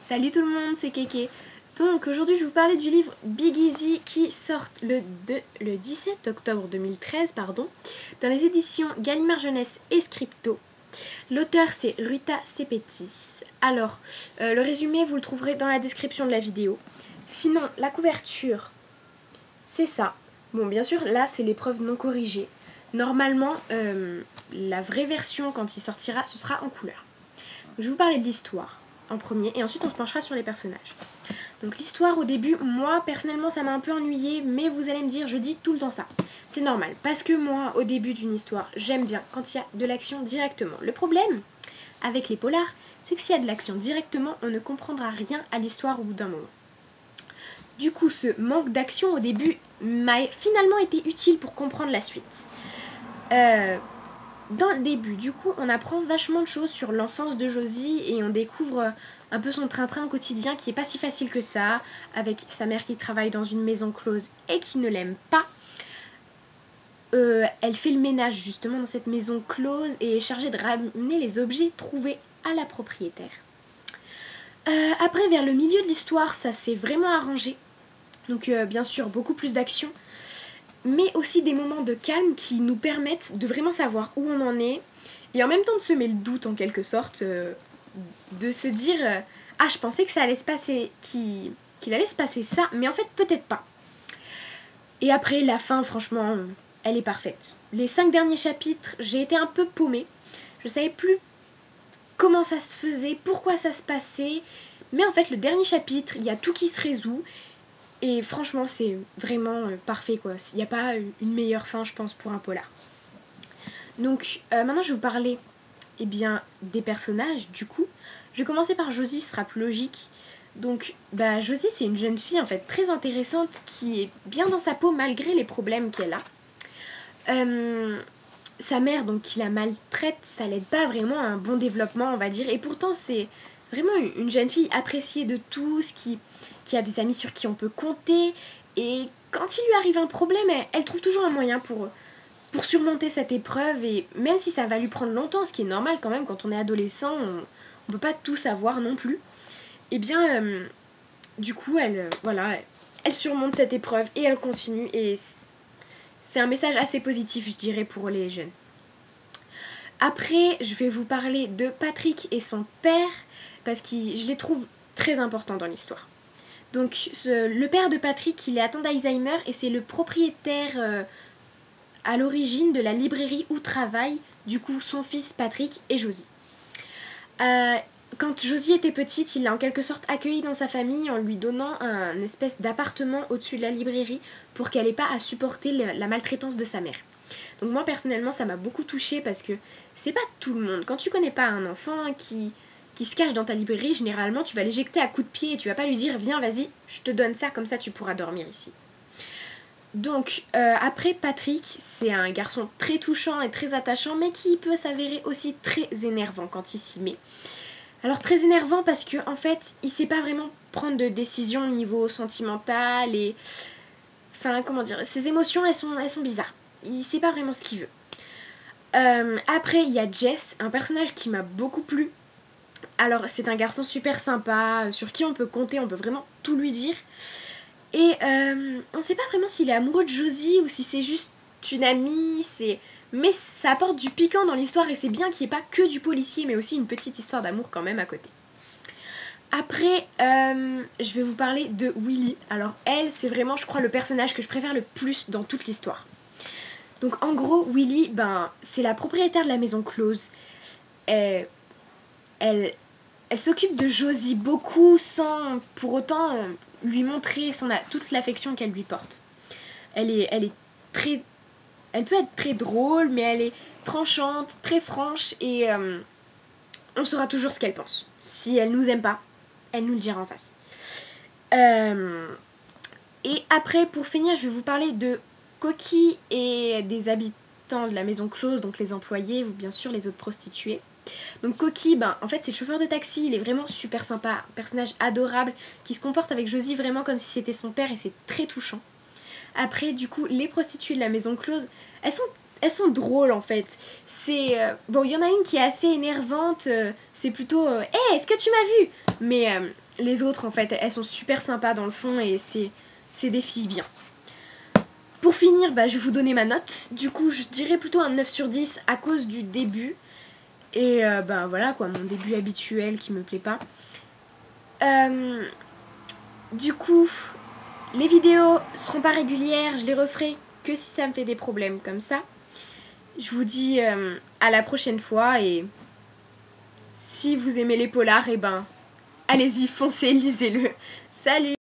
Salut tout le monde, c'est Kéké. Donc aujourd'hui je vais vous parler du livre Big Easy qui sort le 17 octobre 2013 dans les éditions Gallimard Jeunesse et Scripto. L'auteur c'est Ruta Sepetys. Alors le résumé vous le trouverez dans la description de la vidéo. Sinon la couverture c'est ça. Bon bien sûr là c'est l'épreuve non corrigée. Normalement la vraie version quand il sortira ce sera en couleur. Je vais vous parler de l'histoire en premier et ensuite on se penchera sur les personnages. Donc l'histoire au début, moi personnellement ça m'a un peu ennuyée, mais vous allez me dire je dis tout le temps ça. C'est normal, parce que moi au début d'une histoire, j'aime bien quand il y a de l'action directement. Le problème avec les polars, c'est que s'il y a de l'action directement, on ne comprendra rien à l'histoire au bout d'un moment. Du coup ce manque d'action au début m'a finalement été utile pour comprendre la suite. Dans le début, du coup, on apprend vachement de choses sur l'enfance de Josie et on découvre un peu son train-train au quotidien qui est pas si facile que ça, avec sa mère qui travaille dans une maison close et qui ne l'aime pas. Elle fait le ménage justement dans cette maison close et est chargée de ramener les objets trouvés à la propriétaire. Après, vers le milieu de l'histoire, ça s'est vraiment arrangé. Donc bien sûr, beaucoup plus d'action. Mais aussi des moments de calme qui nous permettent de vraiment savoir où on en est et en même temps de semer le doute en quelque sorte, de se dire ah je pensais que ça allait se passer, qu'il allait se passer ça, mais en fait peut-être pas. Et après la fin franchement elle est parfaite. Les 5 derniers chapitres j'ai été un peu paumée, je savais plus comment ça se faisait, pourquoi ça se passait, mais en fait le dernier chapitre il y a tout qui se résout. Et franchement, c'est vraiment parfait, quoi. Il n'y a pas une meilleure fin, je pense, pour un polar. Donc, maintenant, je vais vous parler des personnages, du coup. Je vais commencer par Josie, ce sera plus logique. Donc, Josie, c'est une jeune fille, en fait, très intéressante, qui est bien dans sa peau, malgré les problèmes qu'elle a. Sa mère, donc, qui la maltraite, ça l'aide pas vraiment à un bon développement, on va dire. Et pourtant, c'est vraiment une jeune fille appréciée de tous, qui a des amis sur qui on peut compter, et quand il lui arrive un problème, elle trouve toujours un moyen pour surmonter cette épreuve, et même si ça va lui prendre longtemps, ce qui est normal quand même quand on est adolescent, on peut pas tout savoir non plus, du coup elle surmonte cette épreuve et elle continue, et c'est un message assez positif je dirais pour les jeunes. Après je vais vous parler de Patrick et son père, parce que je les trouve très importants dans l'histoire. Donc le père de Patrick, il est atteint d'Alzheimer et c'est le propriétaire à l'origine de la librairie où travaillent du coup son fils Patrick et Josie. Quand Josie était petite, il l'a en quelque sorte accueillie dans sa famille en lui donnant un espèce d'appartement au-dessus de la librairie pour qu'elle n'ait pas à supporter la maltraitance de sa mère. Donc moi personnellement ça m'a beaucoup touchée parce que c'est pas tout le monde. Quand tu connais pas un enfant qui se cache dans ta librairie, généralement tu vas l'éjecter à coups de pied et tu vas pas lui dire viens vas-y je te donne ça comme ça tu pourras dormir ici. Donc après Patrick, c'est un garçon très touchant et très attachant, mais qui peut s'avérer aussi très énervant quand il s'y met. Alors très énervant parce que en fait il sait pas vraiment prendre de décision au niveau sentimental, et enfin comment dire, ses émotions elles sont bizarres, il sait pas vraiment ce qu'il veut. Après il y a Jess, un personnage qui m'a beaucoup plu. Alors c'est un garçon super sympa, sur qui on peut compter, on peut vraiment tout lui dire. Et on sait pas vraiment s'il est amoureux de Josie ou si c'est juste une amie, mais ça apporte du piquant dans l'histoire et c'est bien qu'il n'y ait pas que du policier, mais aussi une petite histoire d'amour quand même à côté. Après, je vais vous parler de Willy. Alors elle, c'est vraiment, je crois, le personnage que je préfère le plus dans toute l'histoire. Donc en gros, Willy, c'est la propriétaire de la maison close. Elle s'occupe de Josie beaucoup sans pour autant lui montrer toute l'affection qu'elle lui porte. Elle peut être très drôle, mais elle est tranchante, très franche, et on saura toujours ce qu'elle pense. Si elle nous aime pas, elle nous le dira en face. Et après, pour finir, je vais vous parler de Coquille et des habitants de la maison close, donc les employés, ou bien sûr les autres prostituées. Donc Coquille, en fait c'est le chauffeur de taxi, il est vraiment super sympa, personnage adorable, qui se comporte avec Josie vraiment comme si c'était son père, et c'est très touchant. Après du coup les prostituées de la maison close, elles sont drôles en fait. Bon il y en a une qui est assez énervante, c'est plutôt hey, est-ce que tu m'as vu? Mais les autres en fait, elles sont super sympas dans le fond et c'est des filles bien. Pour finir, je vais vous donner ma note. Du coup, je dirais plutôt un 9 sur 10 à cause du début. Et voilà quoi, mon début habituel qui me plaît pas. Du coup, les vidéos seront pas régulières, je les referai que si ça me fait des problèmes comme ça. Je vous dis à la prochaine fois et si vous aimez les polars, allez-y, foncez, lisez-le. Salut!